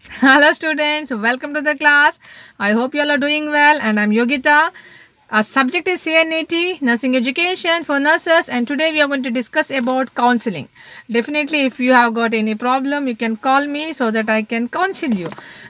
Hello students, welcome to the class. I hope you all are doing well and I'm Yogita. Our subject is CNET, Nursing Education for Nurses, and today we are going to discuss about counseling. Definitely if you have got any problem, you can call me so that I can counsel you.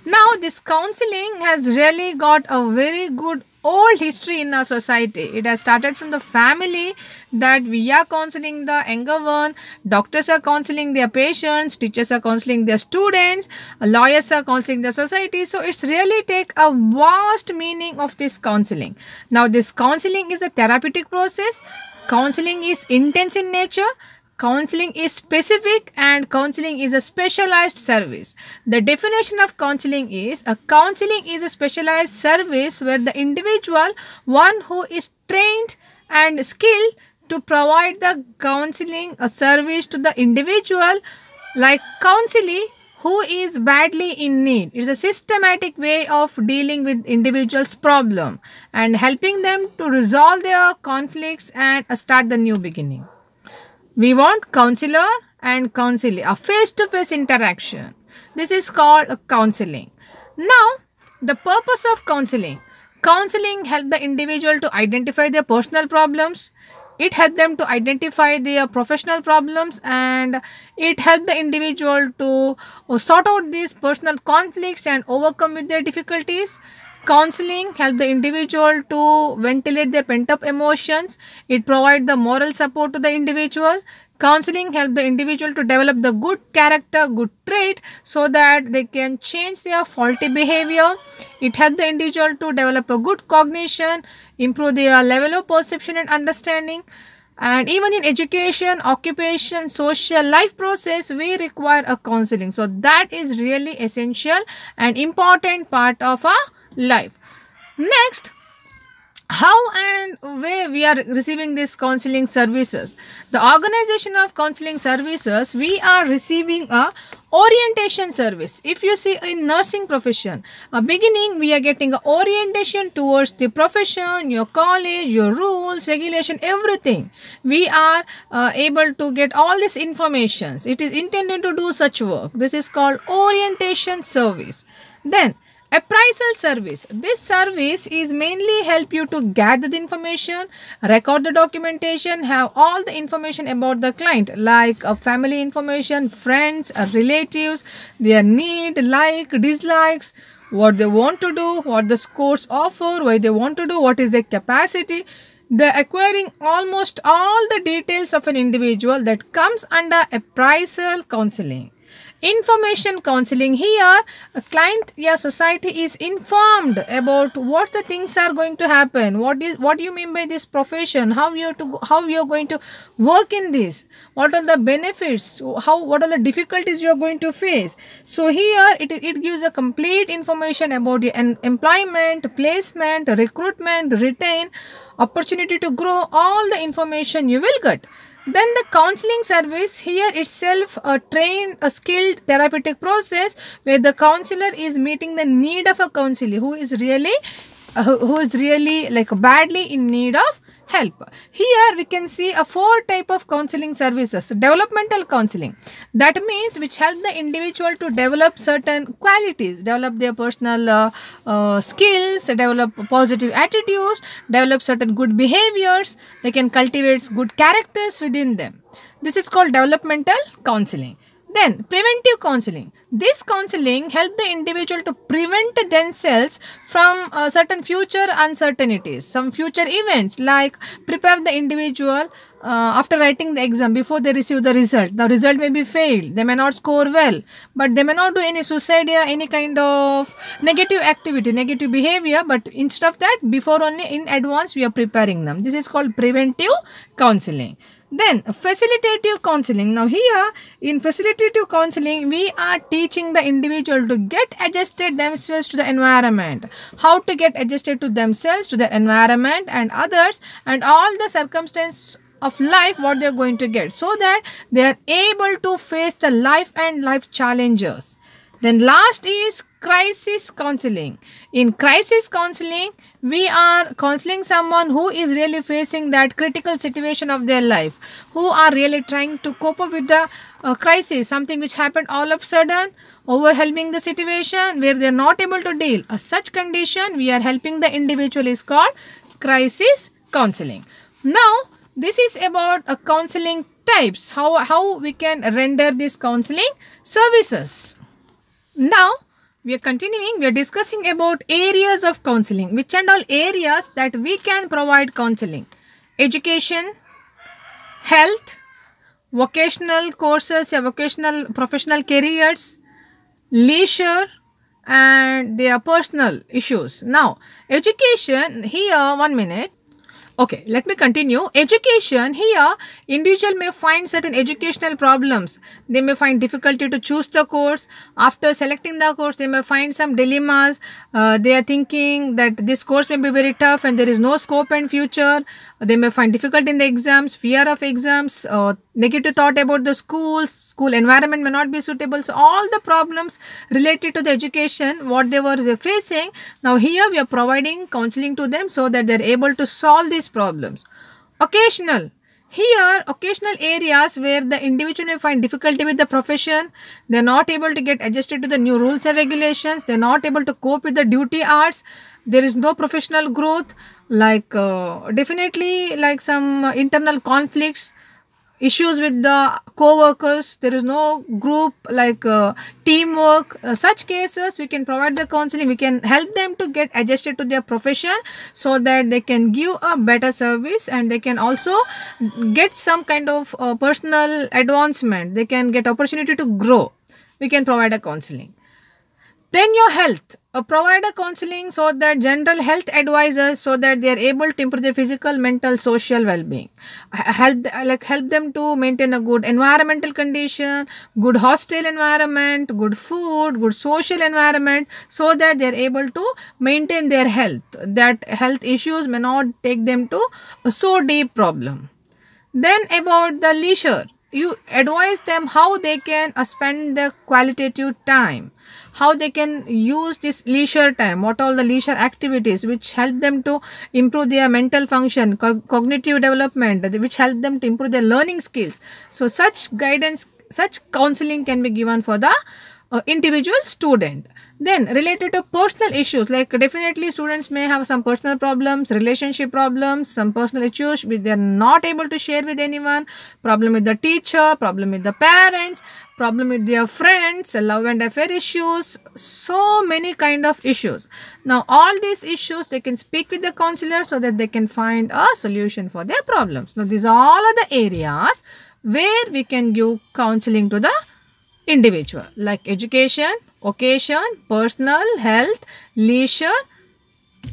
Now this counseling has really got a very good old history in our society. It has started from the family that we are counseling the younger one, doctors are counseling their patients, teachers are counseling their students, lawyers are counseling the society. So it's really take a vast meaning of this counseling. Now this counseling is a therapeutic process. Counseling is intense in nature. Counseling is specific and counseling is a specialized service. The definition of counseling is a specialized service where the individual, one who is trained and skilled to provide the counseling a service to the individual like counselee who is badly in need. It's a systematic way of dealing with individuals' problem and helping them to resolve their conflicts and start the new beginning. We want counselor and counselee, a face-to-face interaction. This is called a counseling. Now, the purpose of counseling. Counseling helps the individual to identify their personal problems. It helps them to identify their professional problems and it helps the individual to sort out these personal conflicts and overcome with their difficulties. Counseling helps the individual to ventilate their pent-up emotions. It provides the moral support to the individual. Counseling helps the individual to develop the good character, good trait so that they can change their faulty behavior. It helps the individual to develop a good cognition, improve their level of perception and understanding. And even in education, occupation, social life process, we require a counseling. So that is really essential and important part of our life. Next, how and where we are receiving these counseling services. The organization of counseling services, we are receiving a orientation service. If you see in nursing profession, a beginning we are getting a orientation towards the profession, your college, your rules, regulation, everything. We are able to get all these informations. It is intended to do such work. This is called orientation service. Then appraisal service. This service is mainly help you to gather the information, record the documentation, have all the information about the client like family information, friends, relatives, their need, like, dislikes, what they want to do, what the scores offer, why they want to do, what is their capacity. They're acquiring almost all the details of an individual that comes under appraisal counseling. Information counseling. Here a client, yeah, society is informed about what the things are going to happen, what you mean by this profession, how you're going to work in this, what are the benefits, what are the difficulties you are going to face. So here it gives a complete information about your employment, placement, recruitment, retain, opportunity to grow, all the information you will get. Then the counseling service, here itself a skilled therapeutic process where the counselor is meeting the need of a counselee who is really like badly in need of help. Here we can see a 4 type of counseling services. Developmental counseling, that means which help the individual to develop certain qualities, develop their personal skills, develop positive attitudes, develop certain good behaviors. They can cultivate good characters within them. This is called developmental counseling. Then preventive counseling. This counseling helps the individual to prevent themselves from certain future uncertainties, some future events, like prepare the individual after writing the exam before they receive the result. The result may be failed, they may not score well, but they may not do any suicide or any kind of negative activity, negative behavior, but instead of that, before only in advance we are preparing them. This is called preventive counseling. Then facilitative counseling. Now here in facilitative counseling, we are teaching the individual to get adjusted themselves to the environment, how to get adjusted to themselves, to the environment and others and all the circumstances of life what they are going to get, so that they are able to face the life and life challenges. Then last is crisis counseling. In crisis counseling, we are counseling someone who is really facing that critical situation of their life, who are really trying to cope up with the crisis, something which happened all of a sudden, overwhelming the situation where they are not able to deal. A such condition we are helping the individual is called crisis counseling. Now, this is about a counseling types, how we can render this counseling services. Now, we are continuing, we are discussing about areas of counseling, which and all areas that we can provide counseling. Education, health, vocational courses, vocational professional careers, leisure, and their personal issues. Now, education, here, 1 minute. Okay, let me continue. Education, here, individual may find certain educational problems. They may find difficulty to choose the course. After selecting the course, they may find some dilemmas. They are thinking that this course may be very tough and there is no scope and future. They may find difficulty in the exams, fear of exams, negative thought about the school environment may not be suitable. So, all the problems related to the education, what they were facing, now here we are providing counseling to them so that they are able to solve these problems. Occasional. Here, occasional areas where the individual may find difficulty with the profession, they are not able to get adjusted to the new rules and regulations, they are not able to cope with the duty hours, there is no professional growth, like definitely like some internal conflicts, issues with the co-workers, there is no group like teamwork. Such cases we can provide the counseling, we can help them to get adjusted to their profession so that they can give a better service and they can also get some kind of personal advancement, they can get opportunity to grow. We can provide a counseling. Then your health, provide a counseling so that general health advisors so that they are able to improve their physical, mental, social well-being. Help them to maintain a good environmental condition, good hostel environment, good food, good social environment so that they are able to maintain their health. That health issues may not take them to a so deep problem. Then about the leisure, you advise them how they can spend the qualitative time, how they can use this leisure time, what all the leisure activities which help them to improve their mental function, cognitive development, which help them to improve their learning skills. So, such guidance, such counseling can be given for the individual student. Then related to personal issues, like definitely students may have some personal problems, relationship problems, some personal issues which they are not able to share with anyone, problem with the teacher, problem with the parents, problem with their friends, love and affair issues, so many kind of issues. Now all these issues they can speak with the counselor so that they can find a solution for their problems. Now these all are the areas where we can give counseling to the individual, like education, occasion, personal, health, leisure.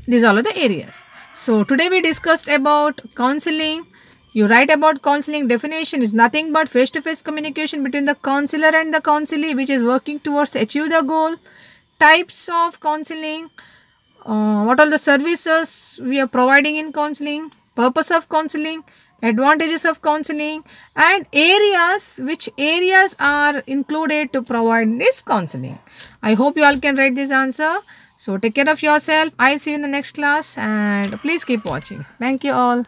These all are the areas. So today we discussed about counseling. You write about counseling. Definition is nothing but face-to-face communication between the counselor and the counselee which is working towards achieve the goal. Types of counseling, what all the services we are providing in counseling, purpose of counseling, advantages of counseling, and areas, which areas are included to provide this counseling. I hope you all can write this answer. So take care of yourself. I'll see you in the next class and please keep watching. Thank you all.